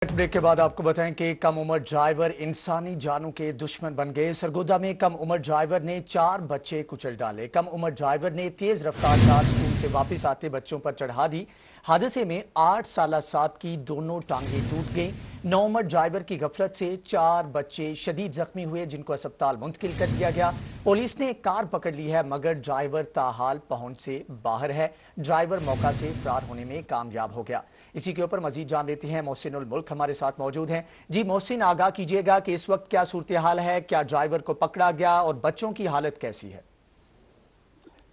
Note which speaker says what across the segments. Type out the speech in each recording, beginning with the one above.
Speaker 1: Break के बाद आपको बताएं कि कम उम्र ड्राइवर इंसानी जानों के दुश्मन बन गए। सरगोदा में कम उम्र ड्राइवर ने 4 बच्चे कुचल डाले। कम उम्र ड्राइवर ने तेज रफ्तार कार स्कूल से वापस आते बच्चों पर चढ़ा दी। हादसे में 8 साल साद की दोनों टांगें टूट गईं। 9 उम्र ड्राइवर की गफलत से 4 बच्चे शदीद जख्मी हुए, जिनको अस्पताल मुंतकिल कर दिया गया। पुलिस ने कार पकड़ ली है, मगर ड्राइवर ताहाल पहुंच से बाहर है। ड्राइवर मौका से फरार होने में कामयाब हो गया। इसी के ऊपर मजीद जान लेते हैं, मोहसिन उल मुल्क हमारे साथ मौजूद हैं। जी मोहसिन, आगाह कीजिएगा कि इस वक्त क्या सूरत हाल है, क्या ड्राइवर को पकड़ा गया और बच्चों की हालत कैसी है?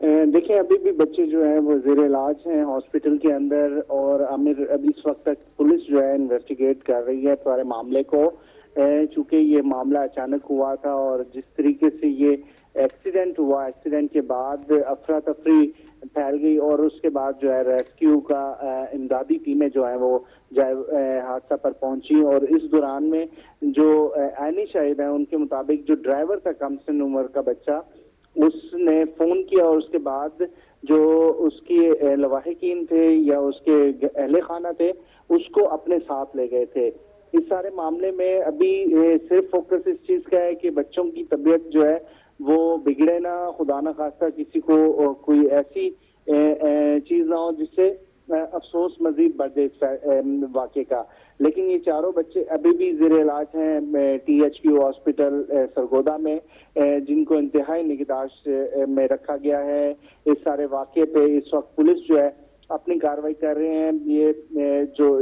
Speaker 2: देखिए, अभी भी बच्चे जो हैं वो जेर इलाज हैं हॉस्पिटल के अंदर, और आमिर अभी इस वक्त तक पुलिस जो है इन्वेस्टिगेट कर रही है सारे मामले को। चूंकि ये मामला अचानक हुआ था और जिस तरीके से ये एक्सीडेंट हुआ, एक्सीडेंट के बाद अफरा तफरी फैल गई और उसके बाद जो है रेस्क्यू का इमदादी टीमें जो है वो हादसा पर पहुंची। और इस दौरान में जो आईनी शाहिद है उनके मुताबिक जो ड्राइवर था कम से उम्र का बच्चा, उसने फोन किया और उसके बाद जो उसके लवाहिकीन थे या उसके अहले खाना थे उसको अपने साथ ले गए थे। इस सारे मामले में अभी सिर्फ फोकस इस चीज का है कि बच्चों की तबीयत जो है वो बिगड़े ना, खुदा ना खास्ता किसी को कोई ऐसी चीज ना हो जिससे अफसोस मजीद बढ़ जाए इस वाक़े का। लेकिन ये चारों बच्चे अभी भी ज़ेर इलाज हैं THQ हॉस्पिटल सरगोदा में, जिनको इंतहाई निगहदाश्त में रखा गया है। इस सारे वाक़े पे इस वक्त पुलिस जो है अपनी कार्रवाई कर रहे हैं। ये जो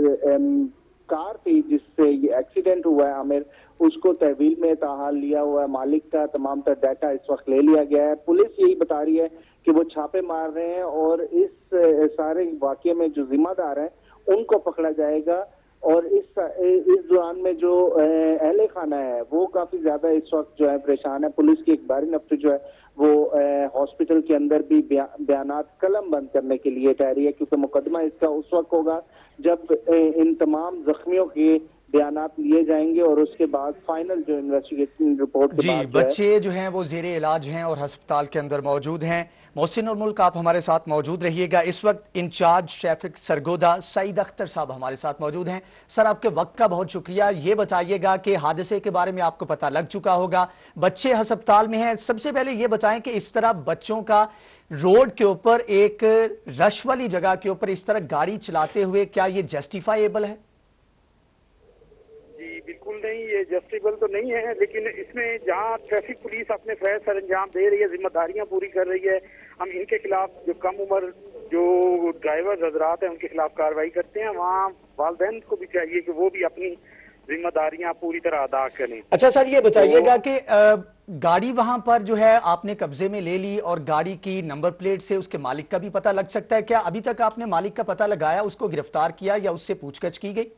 Speaker 2: कार थी जिससे ये एक्सीडेंट हुआ है आमिर, उसको तहवील में ताहाल लिया हुआ है। मालिक का तमाम तर डाटा इस वक्त ले लिया गया है। पुलिस यही बता रही है कि वो छापे मार रहे हैं और इस सारे वाकये में जो जिम्मेदार हैं उनको पकड़ा जाएगा। और इस दौरान में जो अहले खाना है वो काफी ज्यादा इस वक्त जो है परेशान है। पुलिस की एक बारी नफ्तर जो है वो हॉस्पिटल के अंदर भी बयानात कलम बंद करने के लिए ठहरी है, क्योंकि मुकदमा इसका उस वक्त होगा जब इन तमाम जख्मियों के बयानात लिए जाएंगे और उसके बाद फाइनल जो इन्वेस्टिगेशन रिपोर्ट के बाद
Speaker 1: बच्चे जो हैं वो जेरे इलाज हैं और अस्पताल के अंदर मौजूद हैं। मोहसिन उल मुल्क, आप हमारे साथ मौजूद रहिएगा। इस वक्त इंचार्ज ट्रैफिक सरगोदा सईद अख्तर साहब हमारे साथ मौजूद हैं। सर, आपके वक्त का बहुत शुक्रिया। ये बताइएगा कि हादसे के बारे में आपको पता लग चुका होगा, बच्चे अस्पताल में हैं। सबसे पहले ये बताएं कि इस तरह बच्चों का रोड के ऊपर एक रश वाली जगह के ऊपर इस तरह गाड़ी चलाते हुए क्या ये जस्टिफाइएबल है?
Speaker 3: बिल्कुल नहीं, ये जस्टिफाइबल तो नहीं है, लेकिन इसमें जहाँ ट्रैफिक पुलिस अपने फैज सर अंजाम दे रही है, जिम्मेदारियां पूरी कर रही है, हम इनके खिलाफ जो कम उम्र जो ड्राइवर हजरात हैं उनके खिलाफ कार्रवाई करते हैं। वहाँ वालिदैन को भी चाहिए कि वो भी अपनी जिम्मेदारियां पूरी तरह अदा करें।
Speaker 1: अच्छा सर, ये बताइएगा कि गाड़ी वहां पर जो है आपने कब्जे में ले ली और गाड़ी की नंबर प्लेट से उसके मालिक का भी पता लग सकता है। क्या अभी तक आपने मालिक का पता लगाया, उसको गिरफ्तार किया या उससे पूछताछ की गई?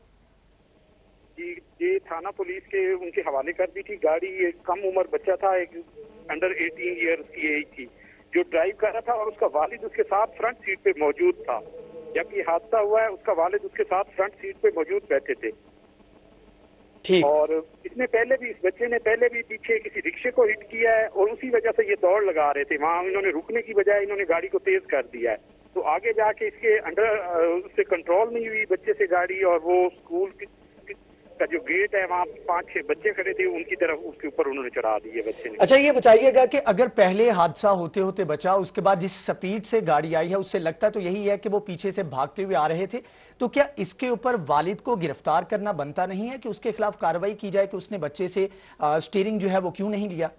Speaker 3: ये थाना पुलिस के उनके हवाले कर दी थी। गाड़ी एक कम उम्र बच्चा था, एक अंडर 18 ईयर्स की एज थी, जो ड्राइव कर रहा था और उसका वालिद उसके साथ फ्रंट सीट पे मौजूद था। जब ये हादसा हुआ है उसका वालिद उसके साथ फ्रंट सीट पे मौजूद बैठे थे। ठीक। और इसने पहले भी, इस बच्चे ने पहले भी पीछे किसी रिक्शे को हिट किया है और उसी वजह से ये दौड़ लगा रहे थे। वहाँ इन्होंने रुकने की बजाय इन्होंने गाड़ी को तेज कर दिया है, तो आगे जाके इसके उससे कंट्रोल नहीं हुई बच्चे से गाड़ी, और वो स्कूल का जो गेट है वहाँ 5-6 बच्चे खड़े थे, उनकी तरफ उसके ऊपर उन्होंने चढ़ा दिए बच्चे ने।
Speaker 1: अच्छा, ये बताइएगा कि अगर पहले हादसा होते होते बचा, उसके बाद जिस स्पीड से गाड़ी आई है उससे लगता तो यही है कि वो पीछे से भागते हुए आ रहे थे, तो क्या इसके ऊपर वालिद को गिरफ्तार करना बनता नहीं है कि उसके खिलाफ कार्रवाई की जाए कि उसने बच्चे से स्टीयरिंग जो है वो क्यों नहीं लिया?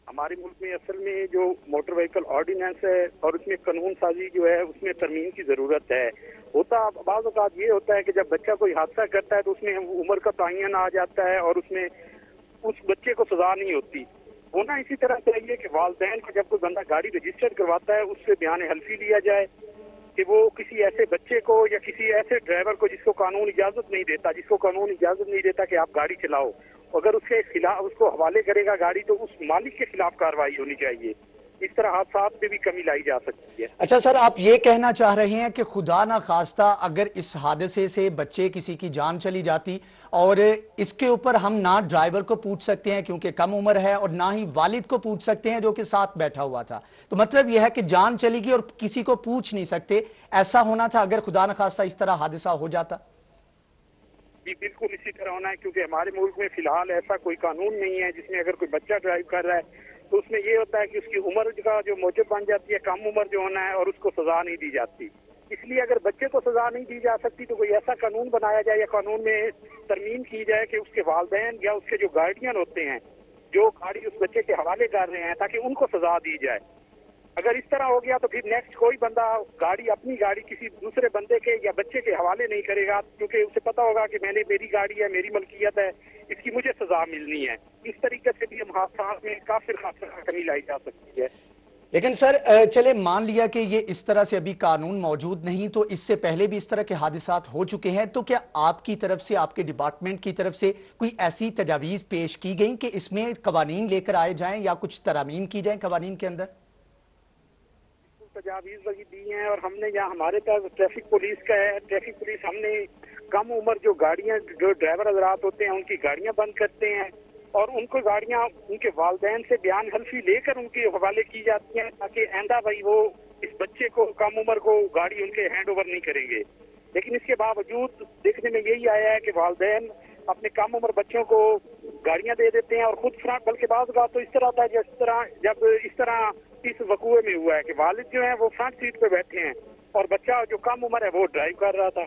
Speaker 3: हमारे मुल्क में असल में जो मोटर व्हीकल ऑर्डिनेंस है और उसमें कानून साजी जो है उसमें तरमीम की जरूरत है। बाज़ औक़ात ये होता है कि जब बच्चा कोई हादसा करता है तो उसमें उम्र का तयन आ जाता है और उसमें उस बच्चे को सजा नहीं होती। होना इसी तरह चाहिए कि वालिदैन को जब कोई बंदा गाड़ी रजिस्टर करवाता है उससे बयान हल्फी लिया जाए कि वो किसी ऐसे बच्चे को या किसी ऐसे ड्राइवर को जिसको कानून इजाजत नहीं देता कि आप गाड़ी चलाओ, अगर उसके खिलाफ उसको हवाले करेगा गाड़ी तो उस मालिक के खिलाफ कार्रवाई होनी चाहिए। इस तरह हादसा में भी कमी लाई जा सकती है।
Speaker 1: अच्छा सर, आप ये कहना चाह रहे हैं कि खुदा ना खास्ता अगर इस हादसे से बच्चे किसी की जान चली जाती और इसके ऊपर हम ना ड्राइवर को पूछ सकते हैं क्योंकि कम उम्र है और ना ही वालिद को पूछ सकते हैं जो कि साथ बैठा हुआ था, तो मतलब यह है कि जान चलेगी और किसी को पूछ नहीं सकते। ऐसा होना था अगर खुदा ना खास्ता इस तरह हादसा हो जाता?
Speaker 3: بھی بالکل اسی طرح ہونا ہے، کیونکہ ہمارے ملک میں فی الحال ایسا کوئی قانون نہیں ہے جس میں اگر کوئی بچہ ڈرائیو کر رہا ہے تو اس میں یہ ہوتا ہے کہ اس کی عمر کا جو موجب بن جاتی ہے، کم عمر جو ہونا ہے، اور اس کو سزا نہیں دی جاتی۔ اس لیے اگر بچے کو سزا نہیں دی جا سکتی تو کوئی ایسا قانون بنایا جائے یا قانون میں ترمیم کی جائے کہ اس کے والدین یا اس کے جو گارڈین ہوتے ہیں جو گاڑی اس بچے کے حوالے کر رہے ہیں، تاکہ ان کو سزا دی جائے۔ اگر اس طرح ہو گیا تو پھر نیکسٹ کوئی بندہ اپنی گاڑی کسی دوسرے بندے کے یا بچے کے حوالے نہیں کرے گا، کیونکہ اسے پتا ہوگا کہ میری گاڑی ہے، میری ملکیت ہے، اس کی مجھے سزا ملنی ہے۔ اس طریقے سے بھی ہم حادثات میں کافی کمی لائی جا سکتی ہے۔
Speaker 1: لیکن سر چلے مان لیا کہ یہ اس طرح سے ابھی قانون موجود نہیں، تو اس سے پہلے بھی اس طرح کے حادثات ہو چکے ہیں، تو کیا آپ کی طرف سے، آپ کے ڈپارٹمنٹ کی طرف سے کوئی ایسی تجاویز پیش کی گئیں کہ اس میں قوانین لے کر آئے جائیں یا کچھ ترامیم کی جائیں قوانین کے اندر؟
Speaker 3: تجاویز وہی دی ہیں، اور ہم نے یہاں ہمارے پاس ٹریفک پولیس کا ہے، ٹریفک پولیس ہم نے کم عمر جو گاڑیاں جو ڈرائیور حضرات ہوتے ہیں ان کی گاڑیاں بند کرتے ہیں، اور ان کو گاڑیاں ان کے والدین سے بیان حلفی لے کر ان کے حوالے کی جاتی ہیں، تاکہ آئندہ بھائی وہ اس بچے کو کم عمر کو گاڑی ان کے ہینڈ اوور نہیں کریں گے۔ لیکن اس کے باوجود دیکھنے میں یہی آیا ہے کہ والدین اپنے کم عمر بچوں کو گاڑیاں دے دیتے ہیں اور خود فرانٹ، بلکہ بعض اوقات تو اس طرح ہوتا ہے جب اس طرح اس وقوع میں ہوا ہے کہ والد جو ہیں وہ فرنٹ سیٹ پہ بیٹھے ہیں اور بچہ جو کم عمر ہے وہ ڈرائیو کر رہا تھا۔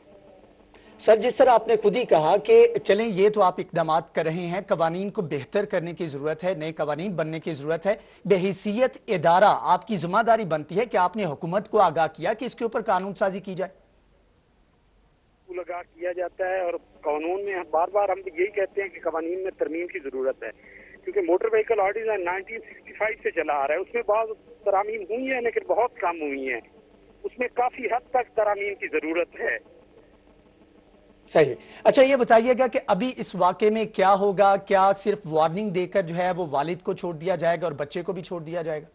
Speaker 1: سر جس طرح آپ نے خود ہی کہا کہ چلیں یہ تو آپ اقدامات کر رہے ہیں، قوانین کو بہتر کرنے کی ضرورت ہے، نئے قوانین بننے کی ضرورت ہے، بحیثیت ادارہ آپ کی ذمہ داری بنتی ہے کہ آپ نے حکومت کو آگاہ کیا کہ اس کے اوپر قانون سازی کی جائے؟
Speaker 3: آگاہ کیا جاتا ہے، اور قانون میں بار بار ہم یہی کہتے ہیں کہ قوانین میں ترمیم کی ضرورت ہے، کیونکہ موٹر وہیکل آرڈیننس 1965 سے چلا آ رہا ہے، اس میں بعض ترامیم ہوئی ہیں لیکن بہت کم ہوئی ہیں، اس میں کافی حد تک ترامیم کی ضرورت ہے۔
Speaker 1: صحیح۔ اچھا یہ بتائیے گا کہ ابھی اس واقعے میں کیا ہوگا؟ کیا صرف وارننگ دے کر جو ہے وہ والد کو چھوڑ دیا جائے گا اور بچے کو بھی چھوڑ دیا جائے گا؟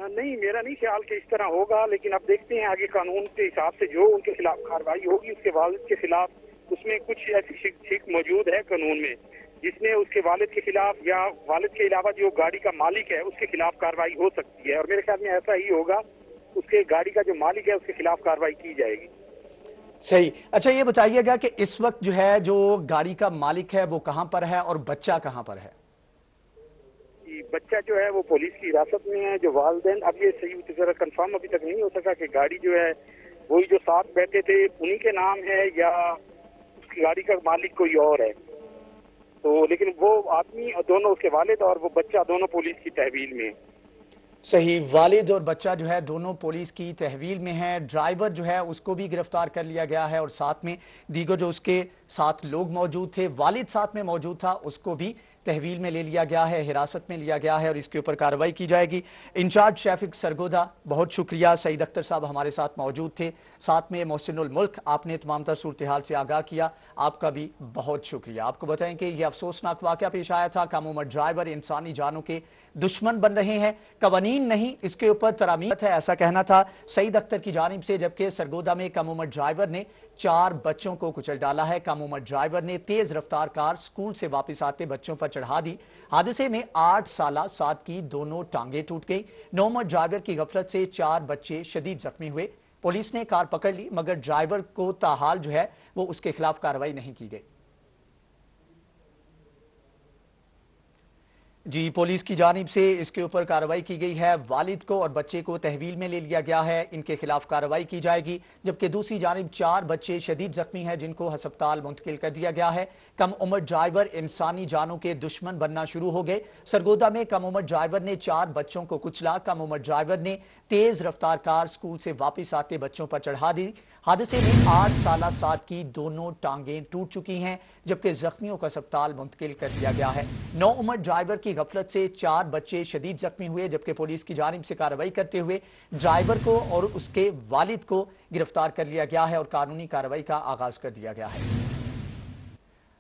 Speaker 3: نہیں، میرا نہیں خیال کہ اس طرح ہوگا، لیکن اب دیکھتے ہیں آگے قانون کے حساب سے جو ان کے خلاف کارروائی ہوگی، اس کے والد کے خلاف اس میں کچھ ایسی شک موجود ہے قانون میں جس میں اس کے والد کے خلاف یا والد کے علاوہ جو گاڑی کا مالک ہے اس کے خلاف کارروائی ہو سکتی ہے، اور میرے خیال میں ایسا ہی ہوگا، اس کے گاڑی کا جو مالک ہے اس کے خلاف کارروائی کی جائے گی۔
Speaker 1: صحیح۔ اچھا یہ بتائیے گا کہ اس وقت جو ہے جو گاڑی کا مالک ہے وہ کہاں پر ہے اور بچہ کہاں پر ہے؟
Speaker 3: بچہ جو ہے وہ پولیس کی حراست میں ہے، جو والدین اب یہ صحیح طرح کنفرم ابھی تک نہیں ہو سکا کہ گاڑی جو ہے وہی جو ساتھ بیٹھے تھے انہی کے نام ہے یا اس کی گاڑی کا مالک کوئی اور ہے، تو لیکن وہ آدمی دونوں، اس کے والد اور وہ بچہ دونوں پولیس کی تحویل میں ہیں۔
Speaker 1: صحیح، والد اور بچہ جو ہے دونوں پولیس کی تحویل میں ہیں، ڈرائیور جو ہے اس کو بھی گرفتار کر لیا گیا ہے اور ساتھ میں دیگر جو اس کے ساتھ لوگ موجود تھے، والد ساتھ میں موجود تھا، اس کو بھی تحویل میں لے لیا گیا ہے، حراست میں لیا گیا ہے اور اس کے اوپر کارروائی کی جائے گی۔ انچارج ٹریفک سرگودا، بہت شکریہ۔ سعید اختر صاحب ہمارے ساتھ موجود تھے، ساتھ میں محسن الملک، آپ نے تمام تر صورتحال سے آگاہ کیا، آپ کا بھی بہت شکریہ۔ آپ کو بتائیں کہ یہ افسوسناک واقعہ پیش آیا تھا، کم عمر ڈرائیور انسانی جانوں کے دشمن بن رہے ہیں، قوانین نہیں اس کے اوپر ترامیم ہے، ایسا کہنا تھا سعید اختر کی جانب سے، جبکہ سرگودا میں کم عمر ڈرائیور نے 4 بچوں کو کچل ڈالا ہے۔ کم عمر ڈرائیور نے تیز رفتار کار سکول سے واپس آتے بچوں پر چڑھا دی، حادثے میں 8 سالہ سعد کی دونوں ٹانگیں ٹوٹ گئی۔ 9 عمر ڈرائیور کی غفلت سے 4 بچے شدید زخمی ہوئے، پولیس نے کار پکڑ لی مگر ڈرائیور کو تاحال جو ہے وہ اس کے خلاف کارروائی نہیں کی گئی۔ جی پولیس کی جانب سے اس کے اوپر کارروائی کی گئی ہے، والد کو اور بچے کو تحویل میں لے لیا گیا ہے، ان کے خلاف کارروائی کی جائے گی، جبکہ دوسری جانب 4 بچے شدید زخمی ہیں جن کو ہسپتال منتقل کر دیا گیا ہے۔ کم عمر ڈرائیور انسانی جانوں کے دشمن بننا شروع ہو گئے۔ سرگودا میں کم عمر ڈرائیور نے 4 بچوں کو کچلا، کم عمر ڈرائیور نے تیز رفتار کار سکول سے واپس آتے بچوں پر چڑھا دی، حادثے میں 8 سالہ سعد کی دونوں ٹانگیں ٹوٹ چکی ہیں، جبکہ زخمیوں کو ہسپتال منتقل کر دیا گیا ہے۔ 9 عمر ڈرائیور کی غفلت سے 4 بچے شدید زخمی ہوئے، جبکہ پولیس کی جانب سے کارروائی کرتے ہوئے ڈرائیور کو اور اس کے والد کو گرفتار کر لیا گیا ہے اور قانونی کارروائی کا آغاز کر دیا گیا ہے۔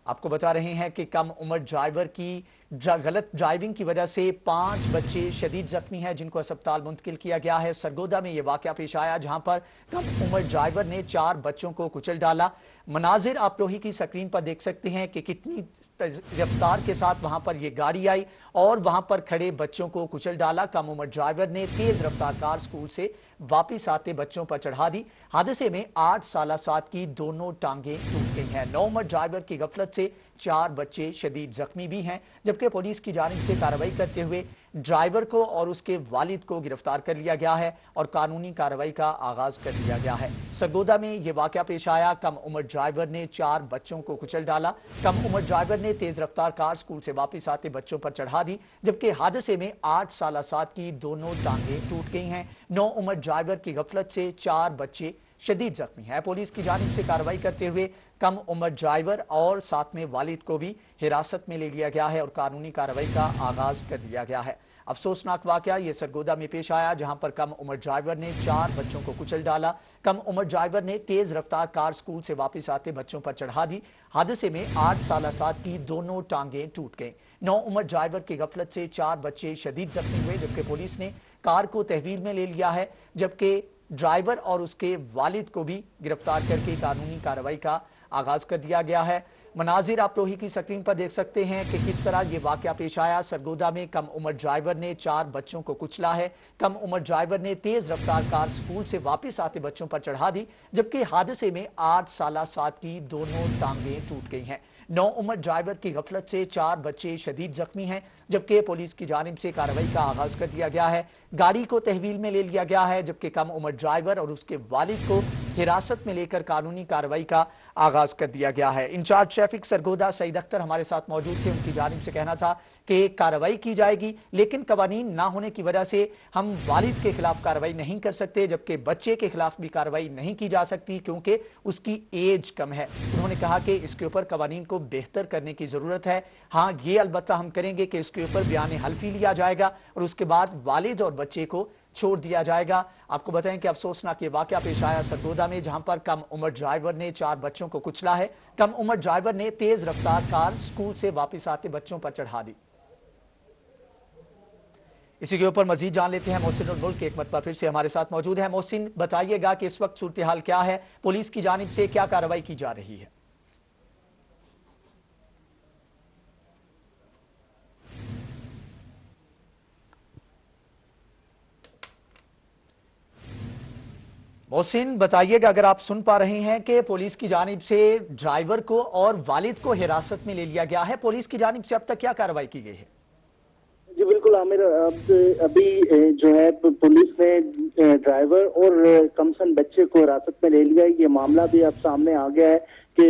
Speaker 1: آپ کو بتا رہے ہیں کہ کم عمر ڈرائیور کی गलत ड्राइविंग की वजह से 5 बच्चे शदीद जख्मी हैं, जिनको अस्पताल मुंतकिल किया गया है। सरगोदा में यह वाकया पेश आया, जहां पर कम उम्र ड्राइवर ने 4 बच्चों को कुचल डाला। मनाजिर आप लोही की स्क्रीन पर देख सकते हैं कि कितनी रफ्तार के साथ वहां पर यह गाड़ी आई और वहां पर खड़े बच्चों को कुचल डाला। कम उम्र ड्राइवर ने तेज रफ्तार कार स्कूल से वापिस आते बच्चों पर चढ़ा दी। हादसे में 8 साल सात की दोनों टांगें टूट गई हैं। 9 उम्र ड्राइवर की गफलत से 4 बच्चे शदीद जख्मी भी हैं, जबकि पुलिस की जानिब से कार्रवाई करते हुए ड्राइवर को और उसके वालिद को गिरफ्तार कर लिया गया है और कानूनी कार्रवाई का आगाज कर दिया गया है। सरगोदा में यह वाकया पेश आया, कम उम्र ड्राइवर ने 4 बच्चों को कुचल डाला। कम उम्र ड्राइवर ने तेज रफ्तार कार स्कूल से वापस आते बच्चों पर चढ़ा दी, जबकि हादसे में 8 साल सात की दोनों टांगें टूट गई हैं। 9 उम्र ड्राइवर की गफलत से 4 बच्चे शदीद जख्मी है। पुलिस की जानिब से कार्रवाई करते हुए कम उम्र ड्राइवर और साथ में वालिद को भी हिरासत में ले लिया गया है और कानूनी कार्रवाई का आगाज कर दिया गया है। अफसोसनाक वाकया ये सरगोदा में पेश आया, जहां पर कम उम्र ड्राइवर ने 4 बच्चों को कुचल डाला। कम उम्र ड्राइवर ने तेज रफ्तार कार स्कूल से वापस आते बच्चों पर चढ़ा दी। हादसे में 8 साल सात की दोनों टांगें टूट गईं। 9 उम्र ड्राइवर की गफलत से 4 बच्चे शदीद जख्मी हुए, जबकि पुलिस ने कार को तहवील में ले लिया है, जबकि ड्राइवर और उसके वालिद को भी गिरफ्तार करके कानूनी कार्रवाई का आगाज कर दिया गया है। मनाजिर आप लोही की स्क्रीन पर देख सकते हैं कि किस तरह यह वाकया पेश आया। सरगोदा में कम उम्र ड्राइवर ने 4 बच्चों को कुचला है। कम उम्र ड्राइवर ने तेज रफ्तार कार स्कूल से वापस आते बच्चों पर चढ़ा दी, जबकि हादसे में 8 साल सात की दोनों टांगें टूट गई हैं। 9 उम्र ड्राइवर की गफलत से 4 बच्चे शदीद जख्मी हैं, जबकि पुलिस की जानिब से कार्रवाई का आगाज कर दिया गया है। गाड़ी को तहवील में ले लिया गया है, जबकि कम उम्र ड्राइवर और उसके वालिद को हिरासत में लेकर कानूनी कार्रवाई का आगाज कर दिया गया है। इंचार्ज ट्रैफिक सरगोदा सईद अख्तर हमारे साथ मौजूद थे। उनकी जानिब से कहना था कि कार्रवाई की जाएगी, लेकिन कवानीन ना होने की वजह से हम वालिद के खिलाफ कार्रवाई नहीं कर सकते, जबकि बच्चे के खिलाफ भी कार्रवाई नहीं की जा सकती क्योंकि उसकी एज कम है। उन्होंने कहा कि इसके ऊपर कवानीन को बेहतर करने की जरूरत है। हाँ, ये अलबत्ता हम करेंगे कि इसके ऊपर बयान हल्फी लिया जाएगा और उसके बाद वालिद और बच्चे को छोड़ दिया जाएगा। आपको बताएं कि अफसोसनाक ये वाकया पेश आया सरगोदा में, जहां पर कम उम्र ड्राइवर ने 4 बच्चों को कुचला है। कम उम्र ड्राइवर ने तेज रफ्तार कार स्कूल से वापस आते बच्चों पर चढ़ा दी। इसी के ऊपर मजीद जान लेते हैं। मोहसिन उल मुल्क एक मरतबा फिर से हमारे साथ मौजूद है। मोहसिन, बताइएगा कि इस वक्त सूरत हाल क्या है, पुलिस की जानिब से क्या कार्रवाई की जा रही है? मोहसिन, बताइएगा अगर आप सुन पा रहे हैं कि पुलिस की जानिब से ड्राइवर को और वालिद को हिरासत में ले लिया गया है। पुलिस की जानिब से अब तक क्या कार्रवाई की गई है?
Speaker 2: जी बिल्कुल आमिर, अभी जो है पुलिस ने ड्राइवर और कमसन बच्चे को हिरासत में ले लिया है। ये मामला भी अब सामने आ गया है कि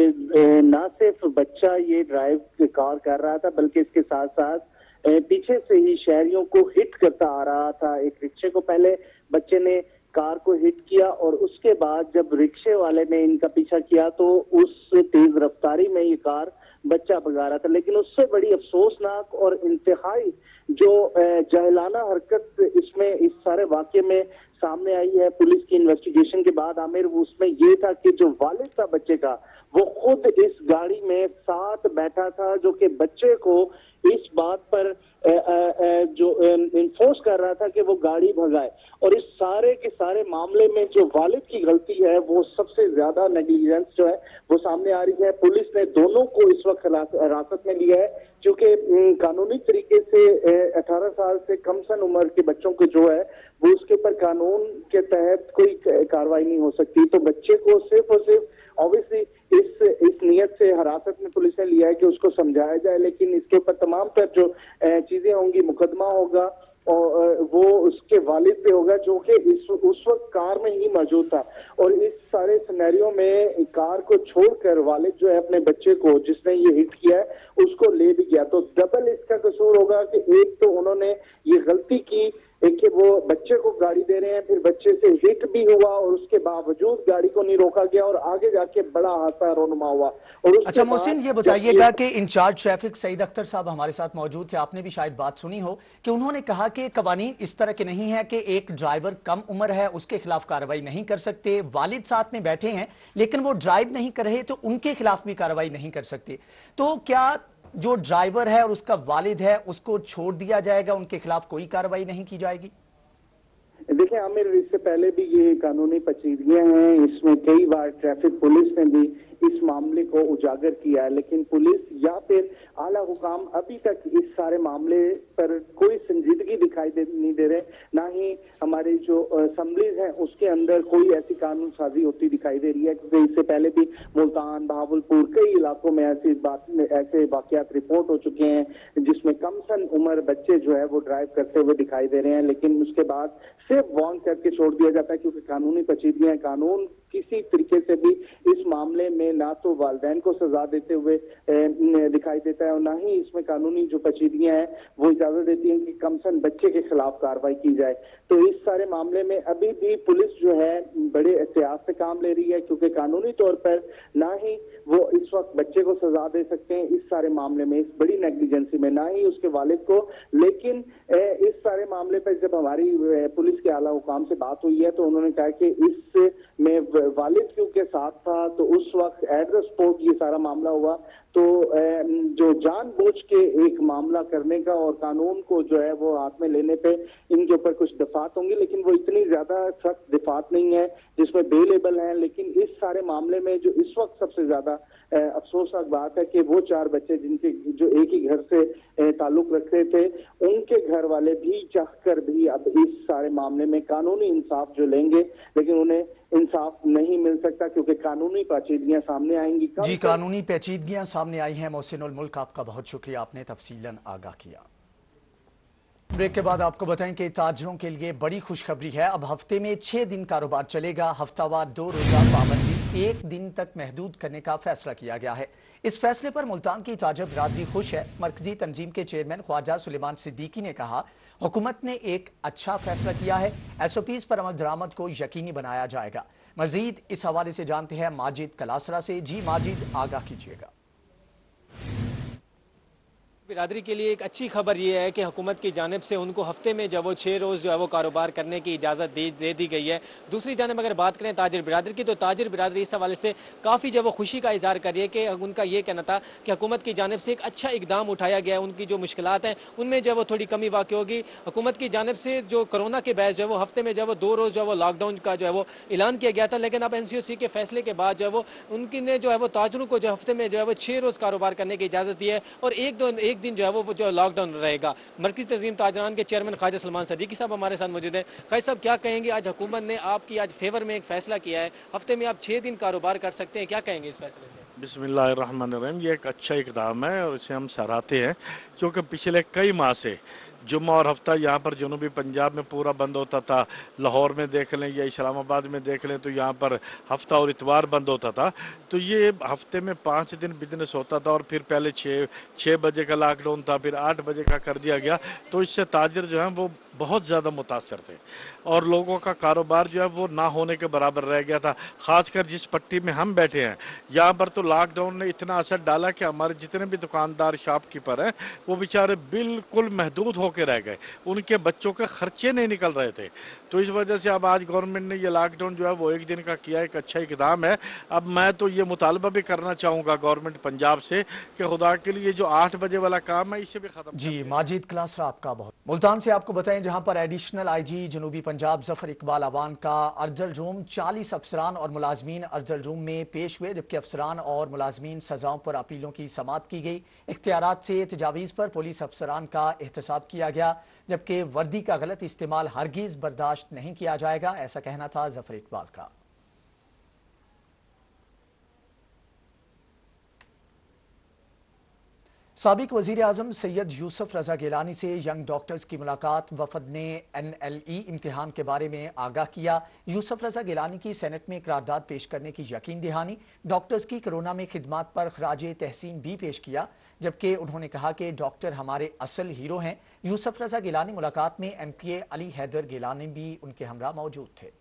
Speaker 2: न सिर्फ बच्चा ये ड्राइव कार कर रहा था, बल्कि इसके साथ साथ पीछे से ही शहरियों को हिट करता आ रहा था। एक रिक्शे को पहले बच्चे ने कार को हिट किया और उसके बाद जब रिक्शे वाले ने इनका पीछा किया तो उस तेज रफ्तारी में ये कार बच्चा भगा रहा था। लेकिन उससे बड़ी अफसोसनाक और इंतहाई जो जहलाना हरकत इसमें इस सारे वाकये में सामने आई है पुलिस की इन्वेस्टिगेशन के बाद आमिर, उसमें ये था कि जो वालिद था बच्चे का, वो खुद इस गाड़ी में साथ बैठा था, जो कि बच्चे को इस बात पर जो इन्फोर्स कर रहा था कि वो गाड़ी भगाए। और इस सारे के सारे मामले में जो वालिद की गलती है वो सबसे ज्यादा नेग्लिजेंस जो है वो सामने आ रही है। पुलिस ने दोनों को इस वक्त हिरासत में लिया है, क्योंकि कानूनी तरीके से 18 साल से कम सन उम्र के बच्चों को जो है वो उसके ऊपर कानून के तहत कोई कार्रवाई नहीं हो सकती। तो बच्चे को सिर्फ और सिर्फ ऑब्वियसली इस नियत से हिरासत में पुलिस ने लिया है कि उसको समझाया जाए, लेकिन इसके ऊपर तमाम तर जो चीजें होंगी, मुकदमा होगा और वो उसके वालिद पे होगा जो कि उस वक्त कार में ही मौजूद था। और इस सारे सिनेरियो में कार को छोड़कर वालिद जो है अपने बच्चे को, जिसने ये हिट किया है, उसको ले भी गया। तो डबल इसका कसूर होगा कि एक तो उन्होंने ये गलती की कि वो बच्चे को गाड़ी दे रहे हैं, फिर बच्चे से हिट भी हुआ और उसके बावजूद गाड़ी को नहीं रोका गया और आगे जाके बड़ा हादसा रोनुमा हुआ। और
Speaker 1: अच्छा मोहसिन, ये बताइएगा कि इंचार्ज ट्रैफिक सईद अख्तर साहब हमारे साथ मौजूद थे, आपने भी शायद बात सुनी हो कि उन्होंने कहा कि कवानीन इस तरह के नहीं है कि एक ड्राइवर कम उम्र है उसके खिलाफ कार्रवाई नहीं कर सकते, वालिद साथ में बैठे हैं लेकिन वो ड्राइव नहीं कर रहे तो उनके खिलाफ भी कार्रवाई नहीं कर सकते। तो क्या जो ड्राइवर है और उसका वालिद है उसको छोड़ दिया जाएगा, उनके खिलाफ कोई कार्रवाई नहीं की जाएगी?
Speaker 2: देखिए आमिर, इससे पहले भी ये कानूनी पेचीदगियां हैं। इसमें कई बार ट्रैफिक पुलिस ने भी इस मामले को उजागर किया है, लेकिन पुलिस या फिर आला हुकाम अभी तक इस सारे मामले पर कोई संजीदगी नहीं दे रहे। ना ही हमारी जो असेंबलीज हैं उसके अंदर कोई ऐसी कानून साजी होती दिखाई दे रही है, क्योंकि इससे पहले भी मुल्तान, बहावलपुर, कई इलाकों में ऐसे वाकयात रिपोर्ट हो चुके हैं जिसमें कमसन उम्र बच्चे जो है वो ड्राइव करते हुए दिखाई दे रहे हैं, लेकिन उसके बाद सिर्फ वार्न करके छोड़ दिया जाता है, क्योंकि कानूनी पेचीदगियां, कानून किसी तरीके से भी इस मामले में ना तो वालिदैन को सजा देते हुए दिखाई देता है और ना ही इसमें कानूनी जो पेचीदगियां हैं वो इजाजत देती हैं कि कमसन बच्चे के खिलाफ कार्रवाई की जाए। तो इस सारे मामले में अभी भी पुलिस जो है बड़े एहतियात से काम ले रही है, क्योंकि कानूनी तौर पर ना ही वो इस वक्त बच्चे को सजा दे सकते हैं इस सारे मामले में, इस बड़ी नेग्लिजेंसी में, ना ही उसके वालिद को। लेकिन इस सारे मामले पर जब हमारी पुलिस के आला हुकाम से बात हुई है तो उन्होंने कहा कि इसमें वालिद क्योंकि साथ था, तो उस वक्त एट द स्पॉट ये सारा मामला हुआ। तो जो जानबूझ के एक मामला करने का और कानून को जो है वो हाथ में लेने पे इनके ऊपर कुछ दफात होंगी, लेकिन वो इतनी ज्यादा सख्त दफात नहीं है जिसमें बेलेबल है। लेकिन इस सारे मामले में जो इस वक्त सबसे ज्यादा अफसोसनाक बात है कि वो 4 बच्चे जिनके जो एक ही घर से ताल्लुक रखते थे, उनके घर वाले भी चाहकर भी अब इस सारे मामले में कानूनी इंसाफ जो लेंगे, लेकिन उन्हें इंसाफ नहीं मिल सकता क्योंकि कानूनी पेचीदगियां सामने आएंगी।
Speaker 1: जी, कानूनी पेचीदगियां सामने आई हैं। मोहसिनुल मुल्क, आपका बहुत शुक्रिया, आपने तफसीलन आगाह किया। ब्रेक के बाद आपको बताएं कि ताजरों के लिए बड़ी खुशखबरी है। अब हफ्ते में 6 दिन कारोबार चलेगा। हफ्तावार 2 रोजा पाबंदी 1 दिन तक महदूद करने का फैसला किया गया है। इस फैसले पर मुल्तान की ताजर बिरादरी खुश है। मरकजी तंजीम के चेयरमैन ख्वाजा सुलेमान सिद्दीकी ने कहा, हुकूमत ने एक अच्छा फैसला किया है, SOPs पर अमल दरामद को यकीनी बनाया जाएगा। मजीद इस हवाले से जानते हैं माजिद कलासरा से। जी माजिद, आगाह कीजिएगा।
Speaker 4: बिरादरी के लिए एक अच्छी खबर यह है कि हुकूमत की जानिब से उनको हफ्ते में जो वो 6 रोज जो है वो कारोबार करने की इजाजत दे दी गई है। दूसरी जानिब अगर बात करें ताजिर बिरादरी की, तो ताजिर बिरादरी इस हवाले से काफी जो वो खुशी का इजहार कर रही है कि उनका ये कहना था कि हुकूमत की जानिब से एक अच्छा इकदाम उठाया गया है। उनकी जो मुश्किलात हैं उनमें जो वो थोड़ी कमी वाक़ई होगी। हुकूमत की जानिब से जो कोरोना के बायस जो वो हफ्ते में जो वो 2 रोज जो वो लॉकडाउन का जो है वो ऐलान किया गया था, लेकिन अब NCOC के फैसले के बाद जो है वो उनकी ने जो है वो ताजरों को जो हफ्ते में जो है वो 6 रोज कारोबार करने की इजाजत दी है और एक दिन जो है वो जो लॉकडाउन रहेगा। मरकजी तंजीम ताजरान के चेयरमैन ख्वाजा सुलेमान सिद्दीकी साहब हमारे साथ मौजूद हैं। ख्वाजा साहब, क्या कहेंगे, आज हुकूमत ने आपकी आज फेवर में एक फैसला किया है, हफ्ते में आप 6 दिन कारोबार कर सकते हैं, क्या कहेंगे इस फैसले से?
Speaker 5: बिस्मिल्लाहिर्रहमानिर्रहीम, ये एक अच्छा इकदाम है और इसे हम सराहते हैं, क्योंकि पिछले कई माह से जुम्मा और हफ्ता यहाँ पर जनूबी पंजाब में पूरा बंद होता था। लाहौर में देख लें या इस्लामाबाद में देख लें तो यहाँ पर हफ्ता और इतवार बंद होता था। तो ये हफ्ते में 5 दिन बिजनेस होता था और फिर पहले 6 बजे का लॉकडाउन था, फिर 8 बजे का कर दिया गया। तो इससे ताजिर जो है वो बहुत ज़्यादा मुतासर थे और लोगों का कारोबार जो है वो ना होने के बराबर रह गया था। खासकर जिस पट्टी में हम बैठे हैं यहाँ पर तो लॉकडाउन ने इतना असर डाला कि हमारे जितने भी दुकानदार, शॉपकीपर हैं, वो बेचारे बिल्कुल महदूद होकर रह गए। उनके बच्चों के खर्चे नहीं निकल रहे थे। तो इस वजह से अब आज गवर्नमेंट ने ये लॉकडाउन जो है वो 1 दिन का किया, एक अच्छा इकदाम है। अब मैं तो ये मुतालबा भी करना चाहूँगा गवर्नमेंट पंजाब से कि खुदा के लिए जो 8 बजे वाला काम है इसे भी खत्म।
Speaker 1: जी माजिद कलासरा, आपका बहुत। मुल्तान से आपको बताएं, जहां पर एडिशनल IG जनूबी पंजाब जफर इकबाल अवान का अर्जल रूम 40 अफसरान और मुलाजमीन अर्जल रूम में पेश हुए, जबकि अफसरान और मुलाजमीन सजाओं पर अपीलों की समाअत की गई। इख्तियारात से तजावीज़ पर पुलिस अफसरान का एहतसाब किया गया, जबकि वर्दी का गलत इस्तेमाल हरगिज बर्दाश्त नहीं किया जाएगा, ऐसा कहना था जफर इकबाल का। साबिक वजीर आजम सैयद यूसुफ रजा गिलानी से यंग डॉक्टर्स की मुलाकात। वफद ने NLE इम्तिहान के बारे में आगाह किया। यूसुफ रजा गिलानी की सेनेट में करारदाद पेश करने की यकीन दहानी। डॉक्टर्स की कोरोना में खिदमात पर खराज तहसीन भी पेश किया, जबकि उन्होंने कहा कि डॉक्टर हमारे असल हीरो हैं। यूसुफ रजा गिलानी मुलाकात में MPA अली हैदर गिलानी भी उनके हमरा मौजूद थे।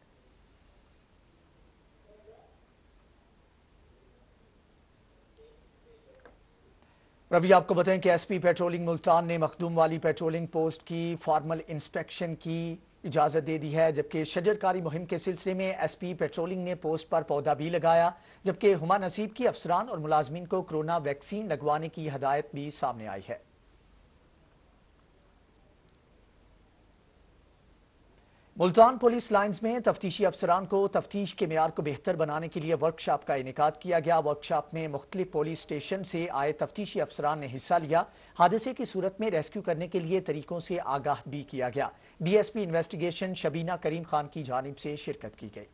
Speaker 1: और अभी आपको बताएं कि एसपी पेट्रोलिंग मुल्तान ने मखदूम वाली पेट्रोलिंग पोस्ट की फॉर्मल इंस्पेक्शन की इजाजत दे दी है, जबकि शजरकारी मुहिम के सिलसिले में एसपी पेट्रोलिंग ने पोस्ट पर पौधा भी लगाया, जबकि हुमा नसीब की अफसरान और मुलाजमीन को कोरोना वैक्सीन लगवाने की हदायत भी सामने आई है। मुल्तान पुलिस लाइन्स में तफ्तीशी अफसरान को तफ्तीश के मेयार को बेहतर बनाने के लिए वर्कशॉप का इनेकाद किया गया। वर्कशॉप में मुख्तलिफ पुलिस स्टेशन से आए तफ्तीशी अफसरान ने हिस्सा लिया। हादसे की सूरत में रेस्क्यू करने के लिए तरीकों से आगाह भी किया गया। डीएसपी इन्वेस्टिगेशन शबीना करीम खान की जानिब से शिरकत की गई।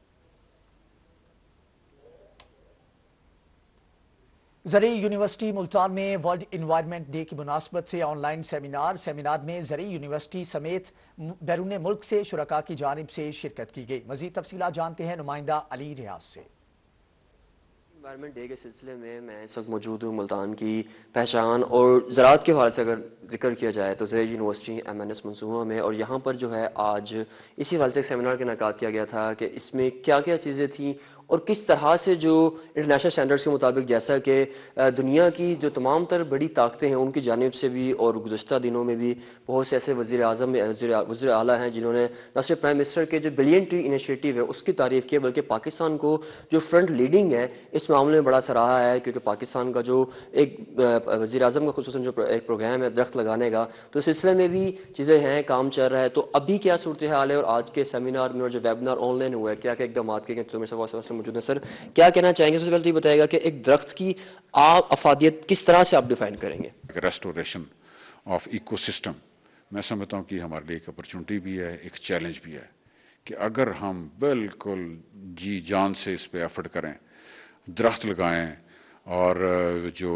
Speaker 1: ज़रई यूनिवर्सिटी मुल्तान में वर्ल्ड इन्वायरमेंट डे की मुनासबत से ऑनलाइन सेमिनार में ज़रई यूनिवर्सिटी समेत बैरून मुल्क से शुरका की जानिब से शिरकत की गई। मज़ीद तफसीलात जानते हैं नुमाइंदा अली रियाज से।
Speaker 6: इन्वायरमेंट डे के सिलसिले में मैं इस वक्त मौजूद हूँ। मुल्तान की पहचान और ज़राअत के हवाले से अगर जिक्र किया जाए तो ज़रई यूनिवर्सिटी MNS मंसूबा में, और यहाँ पर जो है आज इसी हवाले से एक सेमिनार का इनेकाद किया गया था कि इसमें क्या क्या चीज़ें थीं और किस तरह से जो इंटरनेशनल स्टैंडर्ड्स के मुताबिक, जैसा कि दुनिया की जो तमाम तर बड़ी ताकतें हैं उनकी जानिब से भी, और गुज़श्ता दिनों में भी बहुत से ऐसे वज़ीर आज़म वज़ीर आला हैं जिन्होंने न सिर्फ प्राइम मिनिस्टर के जो बिलियन ट्री इनिशिएटिव है उसकी तारीफ़ की, बल्कि पाकिस्तान को जो फ्रंट लीडिंग है इस मामले में बड़ा सराहा है। क्योंकि पाकिस्तान का जो एक वज़ीर आज़म का खुसूसन जो एक प्रोग्राम है दरख्त लगाने का, तो इस सिलसिले में भी चीज़ें हैं, काम चल रहा है। तो अभी क्या सूरत हाल है और आज के सेमिनार में और जो वेबिनार ऑनलाइन हुआ है, क्या क्या इकदाम किए गए, तो मेरे से मौजूद है। सर, क्या कहना चाहेंगे? सबसे पहले तो ये बताएगा कि एक दरख्त की अफादियत किस तरह से आप डिफाइन करेंगे?
Speaker 7: रेस्टोरेशन ऑफ इकोसिस्टम मैं समझता हूँ कि हमारे लिए एक अपॉर्चुनिटी भी है, एक चैलेंज भी है कि अगर हम बिल्कुल जी जान से इस पे एफर्ट करें, दरख्त लगाएं और जो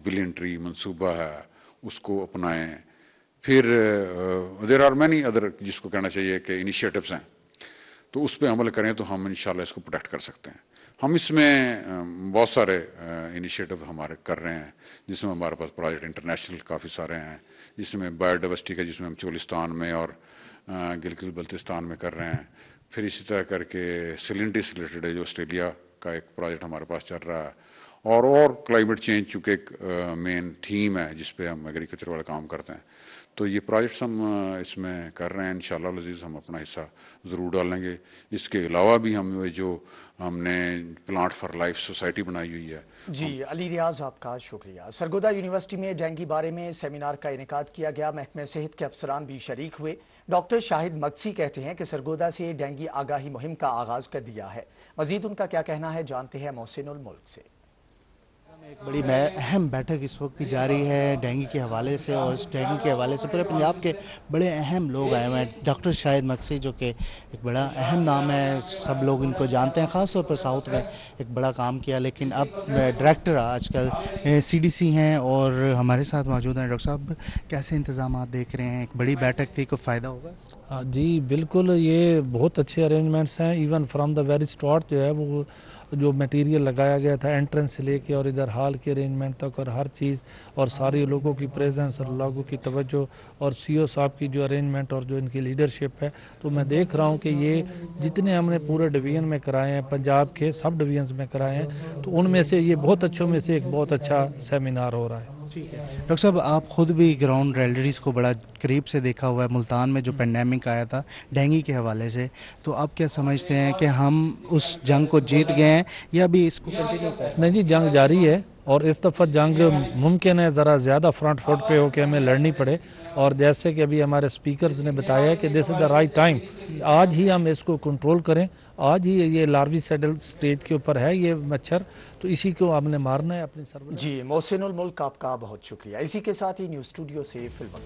Speaker 7: बिलियन ट्री मंसूबा है उसको अपनाएं, फिर देयर आर मैनी अदर जिसको कहना चाहिए कि इनिशिएटिव्स हैं, तो उस पर अमल करें तो हम इंशाल्लाह इसको प्रोटेक्ट कर सकते हैं। हम इसमें बहुत सारे इनिशिएटिव हमारे कर रहे हैं, जिसमें हमारे पास प्रोजेक्ट इंटरनेशनल काफ़ी सारे हैं, जिसमें बायोडाइवर्सिटी का, जिसमें हम चोलिस्तान में और गिलगित बल्तिस्तान में कर रहे हैं। फिर इसी तरह करके सिलिंडरी से रिलेटेड है जो ऑस्ट्रेलिया का एक प्रोजेक्ट हमारे पास चल रहा है, और क्लाइमेट चेंज चूँकि एक मेन थीम है जिस पे हम एग्रीकल्चर वाला काम करते हैं, तो ये प्रोजेक्ट्स हम इसमें कर रहे हैं। इंशाल्लाह अज़ीज़ हम अपना हिस्सा ज़रूर डालेंगे। इसके अलावा भी हम जो हमने प्लांट फॉर लाइफ सोसाइटी बनाई हुई है।
Speaker 1: जी अली रियाज, आपका शुक्रिया। सरगोदा यूनिवर्सिटी में डेंगू बारे में सेमिनार का इनेकाद किया गया। महकमे सेहत के अफसरान भी शरीक हुए। डॉक्टर शाहिद मक्सी कहते हैं कि सरगोदा से डेंगू आगाही मुहिम का आगाज कर दिया है। मजीद उनका क्या कहना है, जानते हैं मोहसिनुल मुल्क से।
Speaker 8: एक बड़ी अहम बैठक इस वक्त भी जारी है डेंगू के हवाले से, और इस डेंगू के हवाले से पूरे पंजाब के बड़े अहम लोग आए हुए हैं। डॉक्टर शाहिद मक्सी जो कि एक बड़ा अहम नाम है, सब लोग इनको जानते हैं, ख़ास तौर पर साउथ में एक बड़ा काम किया, लेकिन अब डायरेक्टर आजकल CDC हैं और हमारे साथ मौजूद हैं। डॉक्टर साहब, कैसे इंतजाम देख रहे हैं? एक बड़ी बैठक थी, कोई फ़ायदा होगा?
Speaker 9: जी बिल्कुल, ये बहुत अच्छे अरेंजमेंट्स हैं। Even from the very start जो है वो जो मटेरियल लगाया गया था एंट्रेंस से लेके और इधर हॉल के अरेंजमेंट तक, और हर चीज़, और सारे लोगों की प्रेजेंस और लोगों की तवज्जो, और CO साहब की जो अरेंजमेंट और जो इनकी लीडरशिप है, तो मैं देख रहा हूँ कि ये जितने हमने पूरे डिवीज़न में कराए हैं, पंजाब के सब डिवीजन्स में कराए हैं, तो उनमें से ये बहुत अच्छों में से एक बहुत अच्छा सेमिनार हो रहा है।
Speaker 8: ठीक है डॉक्टर साहब, आप खुद भी ग्राउंड रियलिटीज़ को बड़ा करीब से देखा हुआ है। मुल्तान में जो पेंडेमिक आया था डेंगू के हवाले से, तो आप क्या समझते हैं कि हम उस जंग को जीत गए हैं या भी इसको कंटिन्यू करें?
Speaker 9: नहीं जी, जंग जारी है, और इस दफ़ा जंग मुमकिन है ज़रा ज़्यादा फ्रंट फुट पे हो के हमें लड़नी पड़े। और जैसे कि अभी हमारे स्पीकर्स ने बताया कि this is the right time, आज ही हम इसको कंट्रोल करें। आज ही ये लार्वी सेटल स्टेज के ऊपर है ये मच्छर, तो इसी को हमने मारना है अपनी सर्विस।
Speaker 1: जी मोहसिनुल मुल्क, आपका बहुत शुक्रिया। इसी के साथ ही न्यूज़ स्टूडियो से फिलहाल